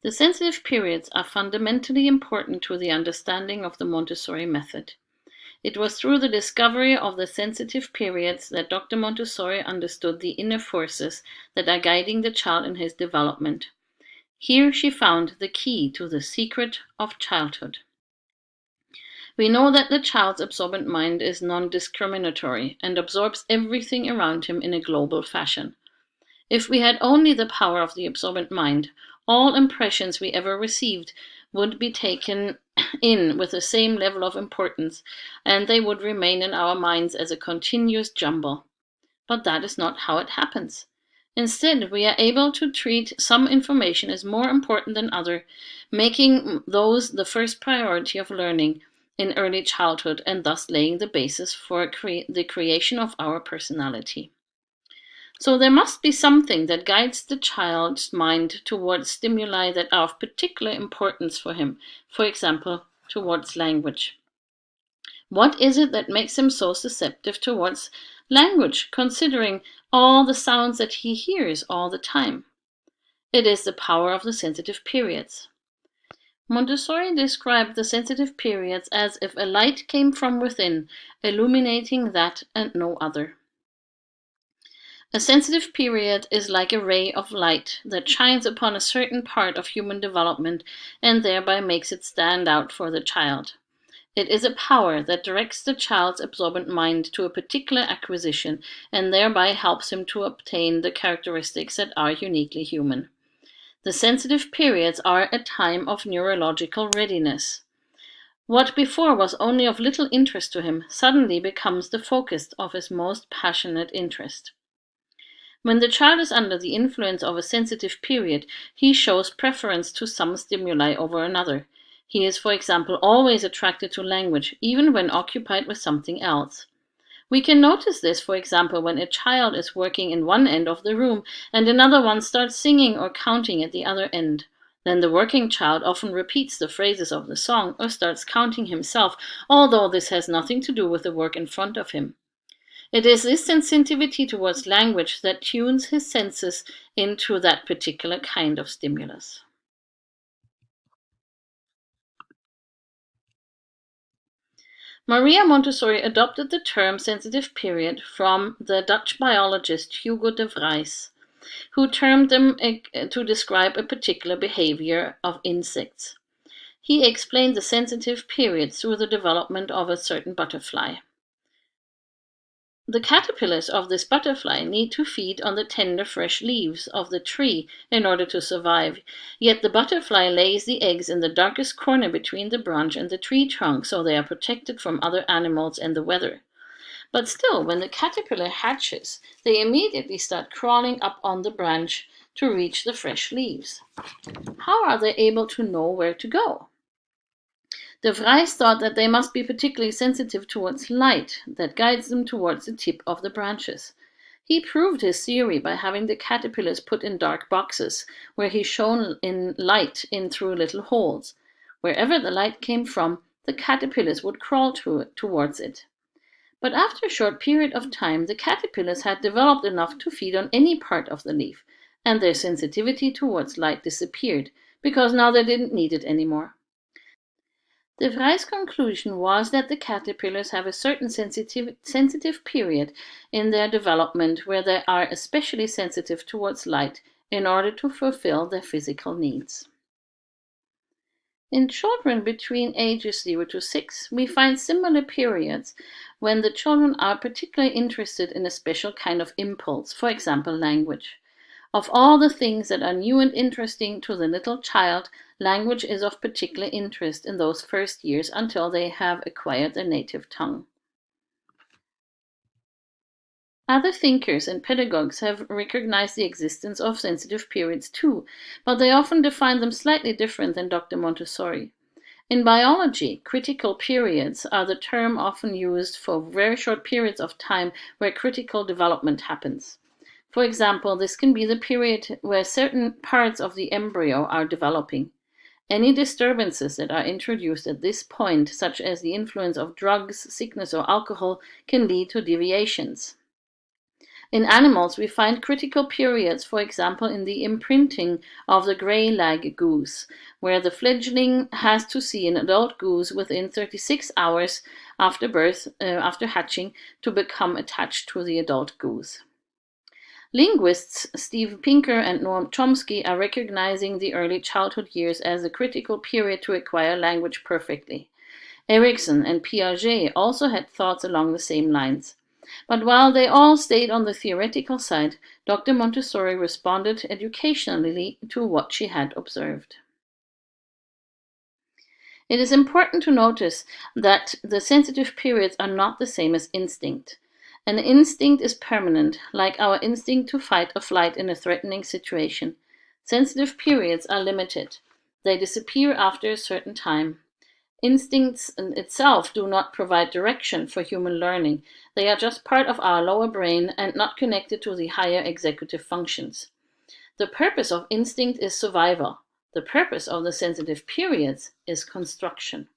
The sensitive periods are fundamentally important to the understanding of the Montessori method. It was through the discovery of the sensitive periods that Dr. Montessori understood the inner forces that are guiding the child in his development. Here she found the key to the secret of childhood. We know that the child's absorbent mind is non-discriminatory and absorbs everything around him in a global fashion. If we had only the power of the absorbent mind, all impressions we ever received would be taken in with the same level of importance, and they would remain in our minds as a continuous jumble. But that is not how it happens. Instead, we are able to treat some information as more important than other, making those the first priority of learning in early childhood and thus laying the basis for the creation of our personality. So there must be something that guides the child's mind towards stimuli that are of particular importance for him, for example, towards language. What is it that makes him so susceptible towards language, considering all the sounds that he hears all the time? It is the power of the sensitive periods. Montessori described the sensitive periods as if a light came from within, illuminating that and no other. A sensitive period is like a ray of light that shines upon a certain part of human development and thereby makes it stand out for the child. It is a power that directs the child's absorbent mind to a particular acquisition and thereby helps him to obtain the characteristics that are uniquely human. The sensitive periods are a time of neurological readiness. What before was only of little interest to him suddenly becomes the focus of his most passionate interest. When the child is under the influence of a sensitive period, he shows preference to some stimuli over another. He is, for example, always attracted to language, even when occupied with something else. We can notice this, for example, when a child is working in one end of the room and another one starts singing or counting at the other end. Then the working child often repeats the phrases of the song or starts counting himself, although this has nothing to do with the work in front of him. It is this sensitivity towards language that tunes his senses into that particular kind of stimulus. Maria Montessori adopted the term sensitive period from the Dutch biologist Hugo de Vries, who termed them to describe a particular behavior of insects. He explained the sensitive period through the development of a certain butterfly. The caterpillars of this butterfly need to feed on the tender fresh leaves of the tree in order to survive, yet the butterfly lays the eggs in the darkest corner between the branch and the tree trunk, so they are protected from other animals and the weather. But still, when the caterpillar hatches, they immediately start crawling up on the branch to reach the fresh leaves. How are they able to know where to go? De Vries thought that they must be particularly sensitive towards light that guides them towards the tip of the branches. He proved his theory by having the caterpillars put in dark boxes, where he shone in light in through little holes. Wherever the light came from, the caterpillars would crawl towards it. But after a short period of time, the caterpillars had developed enough to feed on any part of the leaf, and their sensitivity towards light disappeared, because now they didn't need it anymore. De Vries' conclusion was that the caterpillars have a certain sensitive period in their development where they are especially sensitive towards light in order to fulfill their physical needs. In children between ages 0 to 6, we find similar periods when the children are particularly interested in a special kind of impulse, for example, language. Of all the things that are new and interesting to the little child, language is of particular interest in those first years until they have acquired their native tongue. Other thinkers and pedagogues have recognized the existence of sensitive periods too, but they often define them slightly different than Dr. Montessori. In biology, critical periods are the term often used for very short periods of time where critical development happens. For example, this can be the period where certain parts of the embryo are developing. Any disturbances that are introduced at this point, such as the influence of drugs, sickness, or alcohol, can lead to deviations. In animals, we find critical periods, for example, in the imprinting of the grey lag goose, where the fledgling has to see an adult goose within 36 hours after birth, after hatching, to become attached to the adult goose. Linguists Steve Pinker and Noam Chomsky are recognizing the early childhood years as a critical period to acquire language perfectly. Erikson and Piaget also had thoughts along the same lines. But while they all stayed on the theoretical side, Dr. Montessori responded educationally to what she had observed. It is important to notice that the sensitive periods are not the same as instinct. An instinct is permanent, like our instinct to fight or flight in a threatening situation. Sensitive periods are limited. They disappear after a certain time. Instincts in itself do not provide direction for human learning. They are just part of our lower brain and not connected to the higher executive functions. The purpose of instinct is survival. The purpose of the sensitive periods is construction.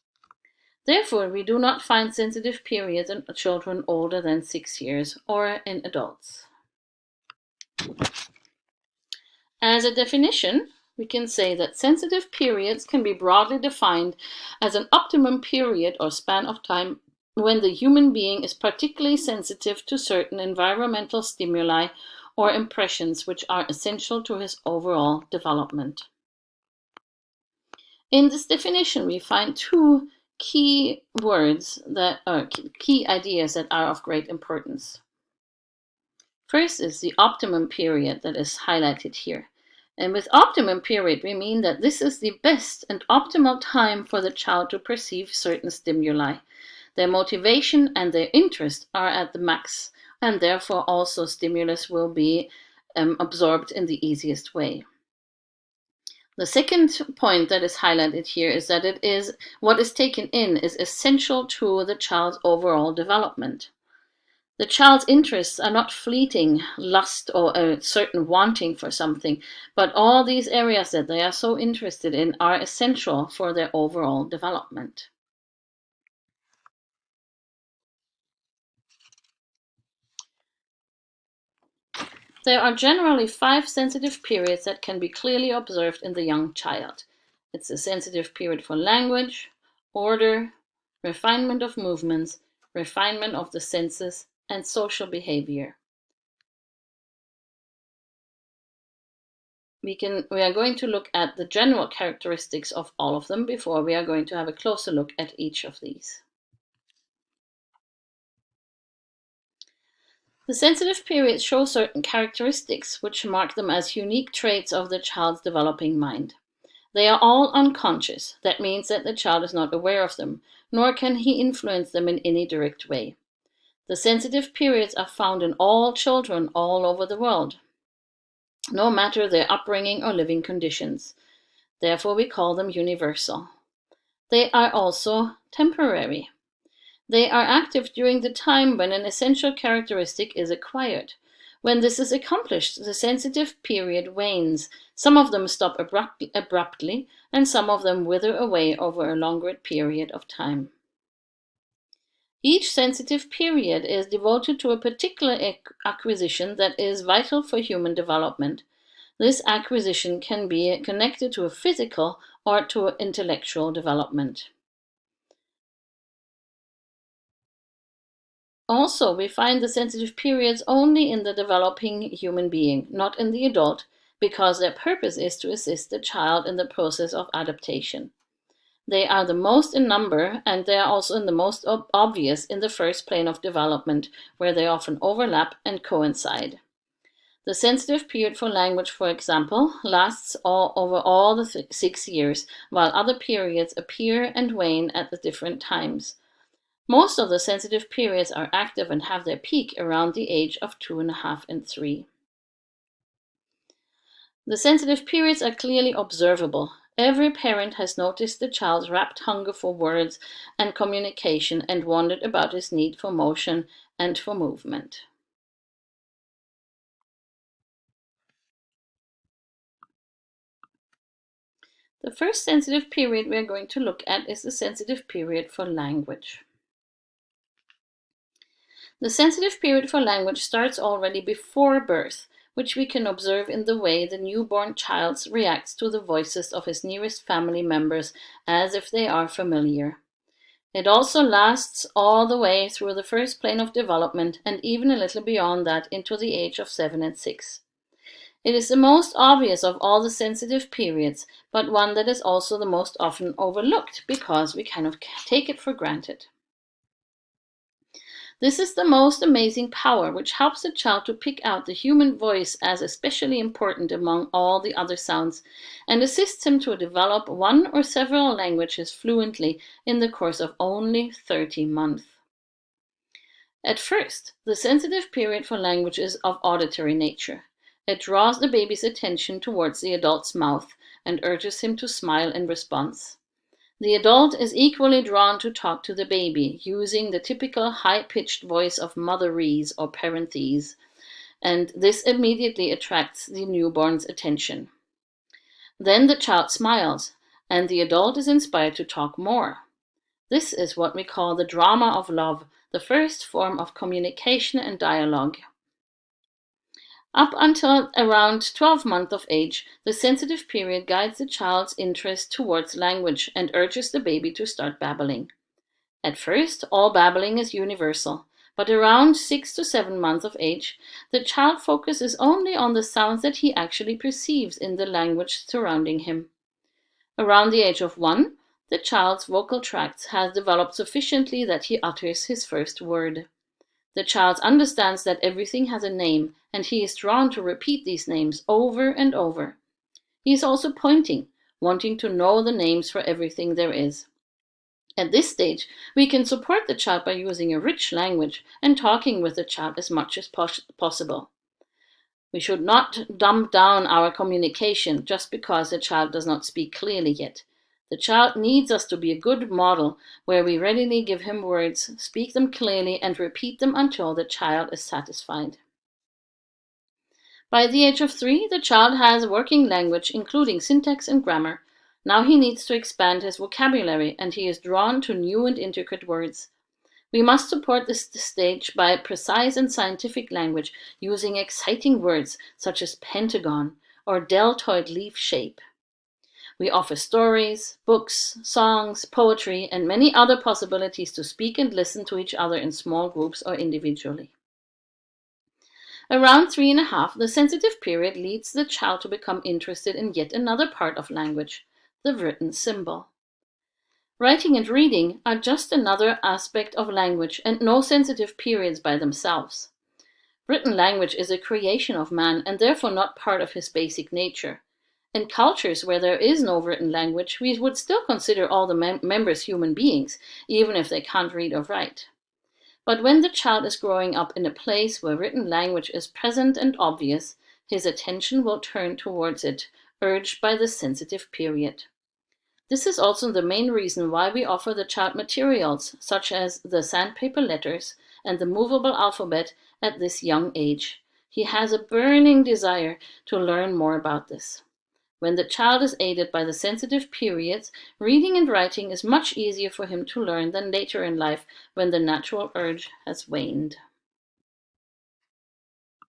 Therefore, we do not find sensitive periods in children older than 6 years or in adults. As a definition, we can say that sensitive periods can be broadly defined as an optimum period or span of time when the human being is particularly sensitive to certain environmental stimuli or impressions which are essential to his overall development. In this definition, we find two key words that are key ideas that are of great importance. First is the optimum period that is highlighted here. And with optimum period, we mean that this is the best and optimal time for the child to perceive certain stimuli. Their motivation and their interest are at the max, and therefore also stimulus will be absorbed in the easiest way. The second point that is highlighted here is that it is what is taken in is essential to the child's overall development. The child's interests are not fleeting lust or a certain wanting for something, but all these areas that they are so interested in are essential for their overall development. There are generally 5 sensitive periods that can be clearly observed in the young child. It's a sensitive period for language, order, refinement of movements, refinement of the senses, and social behavior. We are going to look at the general characteristics of all of them before we are going to have a closer look at each of these. The sensitive periods show certain characteristics which mark them as unique traits of the child's developing mind. They are all unconscious. That means that the child is not aware of them, nor can he influence them in any direct way. The sensitive periods are found in all children all over the world, no matter their upbringing or living conditions. Therefore, we call them universal. They are also temporary. They are active during the time when an essential characteristic is acquired. When this is accomplished, the sensitive period wanes. Some of them stop abruptly, and some of them wither away over a longer period of time. Each sensitive period is devoted to a particular acquisition that is vital for human development. This acquisition can be connected to a physical or to intellectual development. Also, we find the sensitive periods only in the developing human being, not in the adult, because their purpose is to assist the child in the process of adaptation. They are the most in number, and they are also the most obvious in the first plane of development, where they often overlap and coincide. The sensitive period for language, for example, lasts over all the 6 years, while other periods appear and wane at the different times. Most of the sensitive periods are active and have their peak around the age of 2.5 and 3. The sensitive periods are clearly observable. Every parent has noticed the child's rapt hunger for words and communication and wondered about his need for motion and for movement. The first sensitive period we are going to look at is the sensitive period for language. The sensitive period for language starts already before birth, which we can observe in the way the newborn child reacts to the voices of his nearest family members as if they are familiar. It also lasts all the way through the first plane of development and even a little beyond that into the age of 7 and 6. It is the most obvious of all the sensitive periods, but one that is also the most often overlooked because we kind of take it for granted. This is the most amazing power which helps a child to pick out the human voice as especially important among all the other sounds and assists him to develop one or several languages fluently in the course of only 30 months. At first, the sensitive period for language is of auditory nature. It draws the baby's attention towards the adult's mouth and urges him to smile in response. The adult is equally drawn to talk to the baby, using the typical high-pitched voice of motherese or parentese, and this immediately attracts the newborn's attention. Then the child smiles, and the adult is inspired to talk more. This is what we call the drama of love, the first form of communication and dialogue. Up until around 12 months of age, the sensitive period guides the child's interest towards language and urges the baby to start babbling. At first, all babbling is universal, but around 6 to 7 months of age, the child focuses only on the sounds that he actually perceives in the language surrounding him. Around the age of 1, the child's vocal tract has developed sufficiently that he utters his first word. The child understands that everything has a name, and he is drawn to repeat these names over and over. He is also pointing, wanting to know the names for everything there is. At this stage, we can support the child by using a rich language and talking with the child as much as possible. We should not dumb down our communication just because the child does not speak clearly yet. The child needs us to be a good model where we readily give him words, speak them clearly, and repeat them until the child is satisfied. By the age of 3, the child has a working language, including syntax and grammar. Now he needs to expand his vocabulary, and he is drawn to new and intricate words. We must support this stage by precise and scientific language, using exciting words such as pentagon or deltoid leaf shape. We offer stories, books, songs, poetry, and many other possibilities to speak and listen to each other in small groups or individually. Around 3.5, the sensitive period leads the child to become interested in yet another part of language, the written symbol. Writing and reading are just another aspect of language and no sensitive periods by themselves. Written language is a creation of man and therefore not part of his basic nature. In cultures where there is no written language, we would still consider all the members human beings, even if they can't read or write. But when the child is growing up in a place where written language is present and obvious, his attention will turn towards it, urged by the sensitive period. This is also the main reason why we offer the child materials, such as the sandpaper letters and the movable alphabet at this young age. He has a burning desire to learn more about this. When the child is aided by the sensitive periods, reading and writing is much easier for him to learn than later in life when the natural urge has waned.